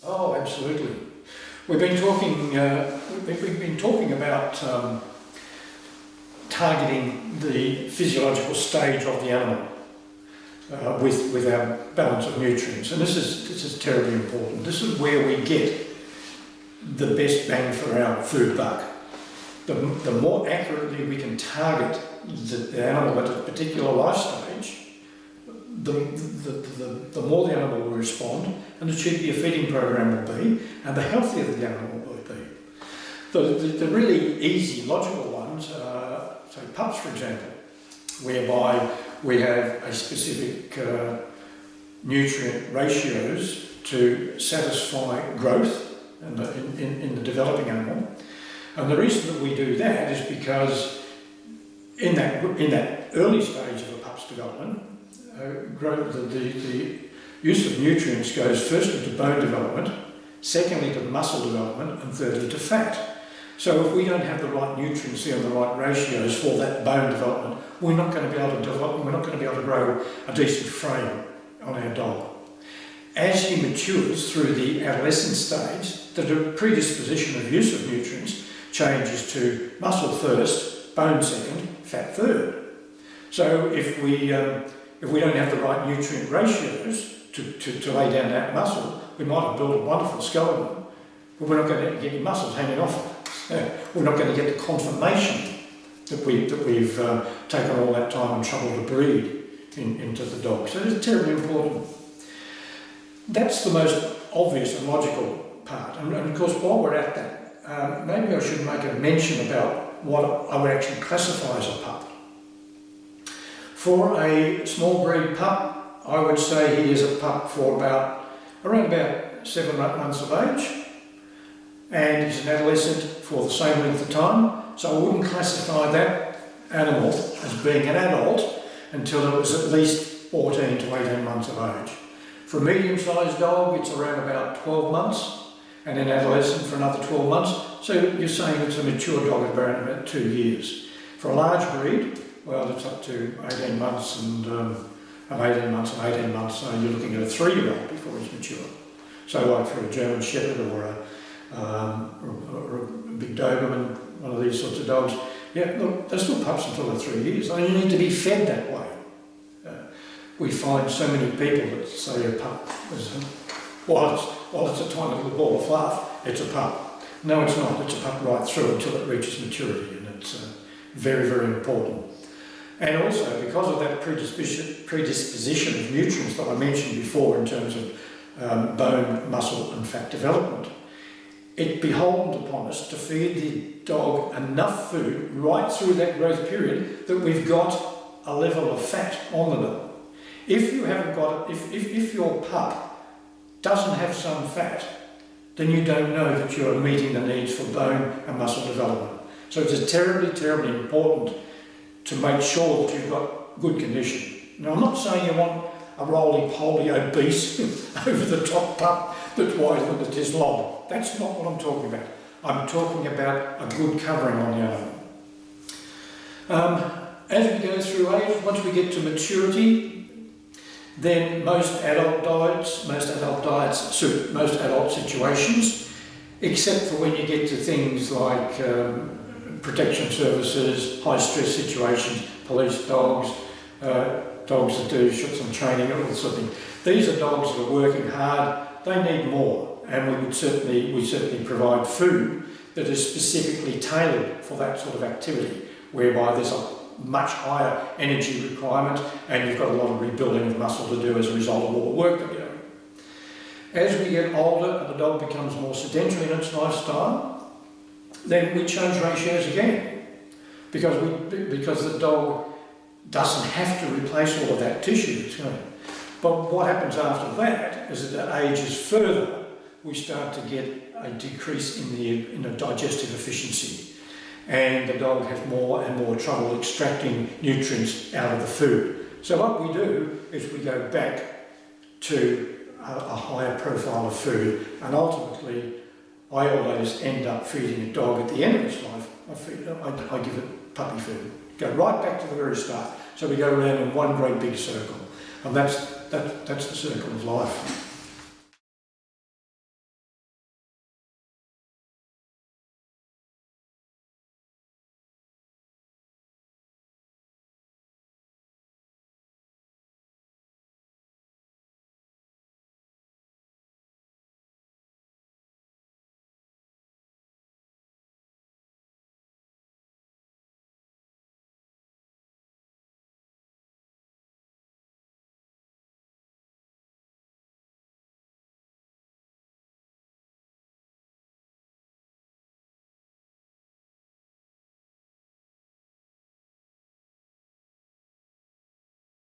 Oh, absolutely. We've been talking about targeting the physiological stage of the animal with our balance of nutrients, and this is terribly important. This is where we get the best bang for our food buck. The more accurately we can target the animal at a particular life stage, the more the animal will respond, and the cheaper your feeding program will be, and the healthier the animal will be. The really easy, logical ones are, say, pups, for example, whereby we have a specific nutrient ratios to satisfy growth in the developing animal. And the reason that we do that is because in that early stage of a pup's development, the use of nutrients goes firstly to bone development, secondly to muscle development, and thirdly to fat. So if we don't have the right nutrients and the right ratios for that bone development, we're not going to be able to develop, we're not going to be able to grow a decent frame on our dog. As he matures through the adolescent stage, the predisposition of use of nutrients changes to muscle first, bone second, fat third. So if we don't have the right nutrient ratios to lay down that muscle, we might have built a wonderful skeleton, but we're not going to get any muscles hanging off it. We're not going to get the conformation that we've taken all that time and trouble to breed into the dog. So it's terribly important. That's the most obvious and logical part. And of course, while we're at that, maybe I should make a mention about what I would actually classify as a pup. For a small breed pup, I would say he is a pup for around about 7 months of age, and he's an adolescent for the same length of time, so I wouldn't classify that animal as being an adult until it was at least 14 to 18 months of age. For a medium-sized dog, it's around about 12 months, and an adolescent for another 12 months, so you're saying it's a mature dog at around about 2 years. For a large breed, well, it's up to 18 months and 18 months and 18 months, so you're looking at a 3-year-old before he's mature. So like for a German Shepherd or a big Doberman, one of these sorts of dogs, yeah, look, they're still pups until they're 3 years. I mean, you need to be fed that way. We find so many people that say a pup is, while it's a tiny little ball of fluff, it's a pup. No, it's not. It's a pup right through until it reaches maturity, and it's very, very important. And also, because of that predisposition of nutrients that I mentioned before in terms of bone, muscle and fat development, it's beholden upon us to feed the dog enough food right through that growth period that we've got a level of fat on the dog. If you haven't got it, if your pup doesn't have some fat, then you don't know that you're meeting the needs for bone and muscle development. So it's terribly, terribly important to make sure that you've got good condition. Now, I'm not saying you want a roly-poly obese over-the-top pup that's wider than it is long. That's not what I'm talking about. I'm talking about a good covering on the animal. As we go through age, once we get to maturity, then most adult diets suit most adult situations, except for when you get to things like protection services, high-stress situations, police dogs, dogs that do some training, all that sort of thing. These are dogs that are working hard. They need more, and we certainly provide food that is specifically tailored for that sort of activity, whereby there's a much higher energy requirement and you've got a lot of rebuilding of muscle to do as a result of all the work that you're doing. As we get older and the dog becomes more sedentary in its lifestyle, then we change ratios again, because the dog doesn't have to replace all of that tissue. But what happens after that is that it ages further, we start to get a decrease in the digestive efficiency, and the dog has more and more trouble extracting nutrients out of the food. So what we do is we go back to a higher profile of food, and ultimately I always end up feeding a dog at the end of its life. I give it puppy food. Go right back to the very start. So we go around in one great big circle, and that's the circle of life.